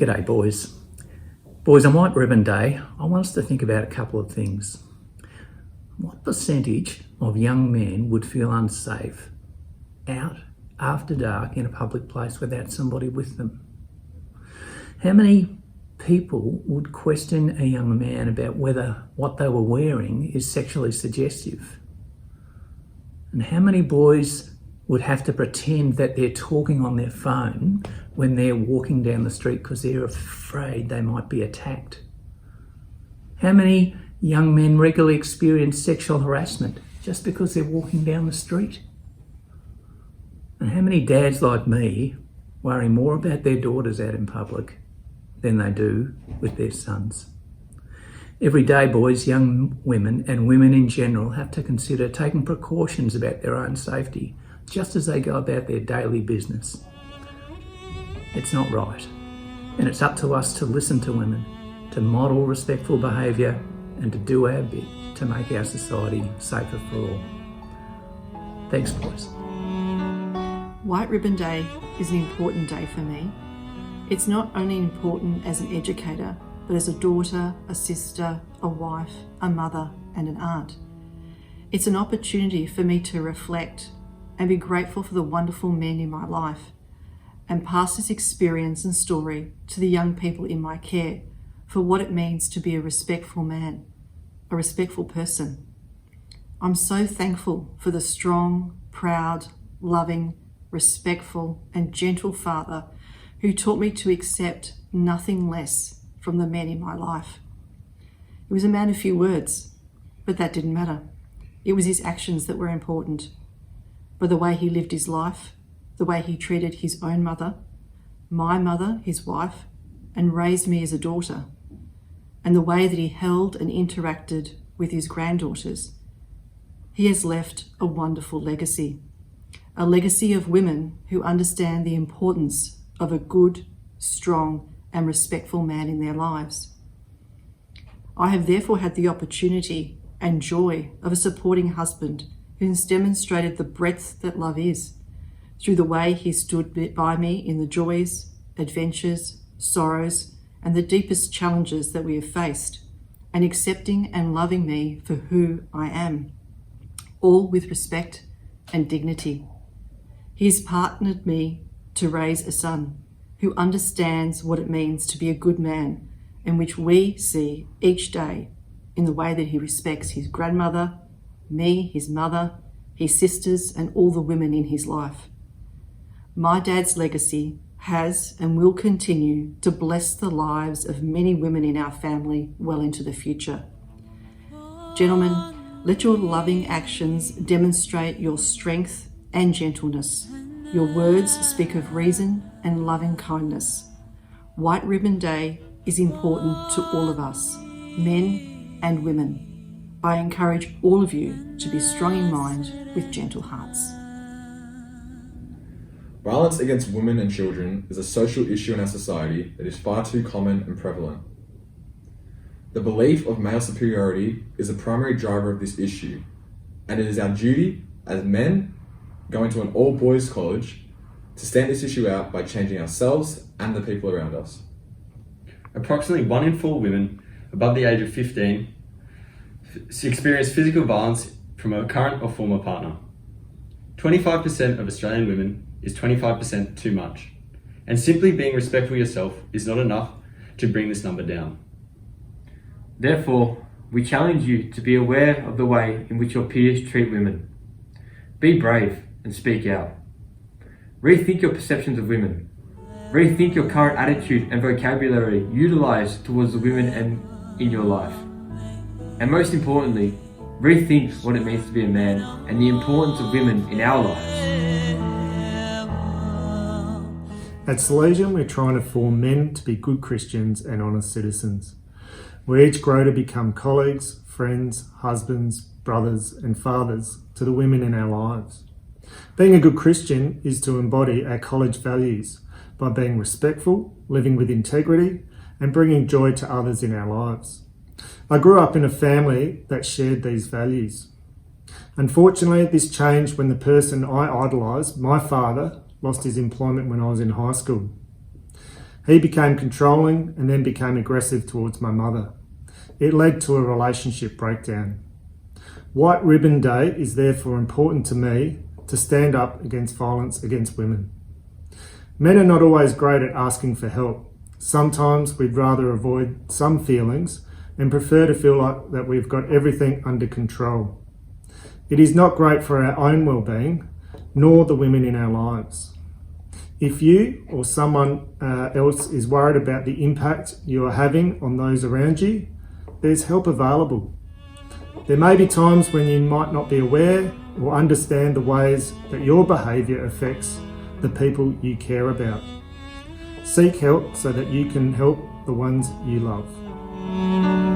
G'day boys. Boys, on White Ribbon Day, I want us to think about a couple of things. What percentage of young men would feel unsafe out after dark in a public place without somebody with them? How many people would question a young man about whether what they were wearing is sexually suggestive? And how many boys would have to pretend that they're talking on their phone when they're walking down the street because they're afraid they might be attacked? How many young men regularly experience sexual harassment just because they're walking down the street? And how many dads like me worry more about their daughters out in public than they do with their sons? Every day, boys, young women and women in general have to consider taking precautions about their own safety just as they go about their daily business. It's not right, and it's up to us to listen to women, to model respectful behaviour and to do our bit to make our society safer for all. Thanks, boys. White Ribbon Day is an important day for me. It's not only important as an educator, but as a daughter, a sister, a wife, a mother, and an aunt. It's an opportunity for me to reflect and be grateful for the wonderful men in my life and pass this experience and story to the young people in my care for what it means to be a respectful man, a respectful person. I'm so thankful for the strong, proud, loving, respectful, and gentle father who taught me to accept nothing less from the men in my life. He was a man of few words, but that didn't matter. It was his actions that were important. By the way he lived his life, the way he treated his own mother, my mother, his wife, and raised me as a daughter, and the way that he held and interacted with his granddaughters. He has left a wonderful legacy, a legacy of women who understand the importance of a good, strong, and respectful man in their lives. I have therefore had the opportunity and joy of a supporting husband who has demonstrated the breadth that love is through the way he stood by me in the joys, adventures, sorrows, and the deepest challenges that we have faced, and accepting and loving me for who I am, all with respect and dignity. He has partnered me to raise a son who understands what it means to be a good man, and which we see each day in the way that he respects his grandmother, me, his mother, his sisters, and all the women in his life. My dad's legacy has and will continue to bless the lives of many women in our family well into the future. Gentlemen, let your loving actions demonstrate your strength and gentleness. Your words speak of reason and loving kindness. White Ribbon Day is important to all of us, men and women. I encourage all of you to be strong in mind with gentle hearts. Violence against women and children is a social issue in our society that is far too common and prevalent. The belief of male superiority is a primary driver of this issue, and it is our duty as men going to an all-boys college to stand this issue out by changing ourselves and the people around us. Approximately 1 in 4 women above the age of 15 experience physical violence from a current or former partner. 25% of Australian women is 25% too much, and simply being respectful yourself is not enough to bring this number down. Therefore, we challenge you to be aware of the way in which your peers treat women. Be brave and speak out. Rethink your perceptions of women. Rethink your current attitude and vocabulary utilised towards the women in your life. And most importantly, rethink what it means to be a man and the importance of women in our lives. At Salesian, we're trying to form men to be good Christians and honest citizens. We each grow to become colleagues, friends, husbands, brothers, and fathers to the women in our lives. Being a good Christian is to embody our college values by being respectful, living with integrity, and bringing joy to others in our lives. I grew up in a family that shared these values. Unfortunately, this changed when the person I idolised, my father, lost his employment when I was in high school. He became controlling and then became aggressive towards my mother. It led to a relationship breakdown. White Ribbon Day is therefore important to me to stand up against violence against women. Men are not always great at asking for help. Sometimes we'd rather avoid some feelings and prefer to feel like that we've got everything under control. It is not great for our own well-being, nor the women in our lives. If you or someone else is worried about the impact you are having on those around you, there's help available. There may be times when you might not be aware or understand the ways that your behaviour affects the people you care about. Seek help so that you can help the ones you love.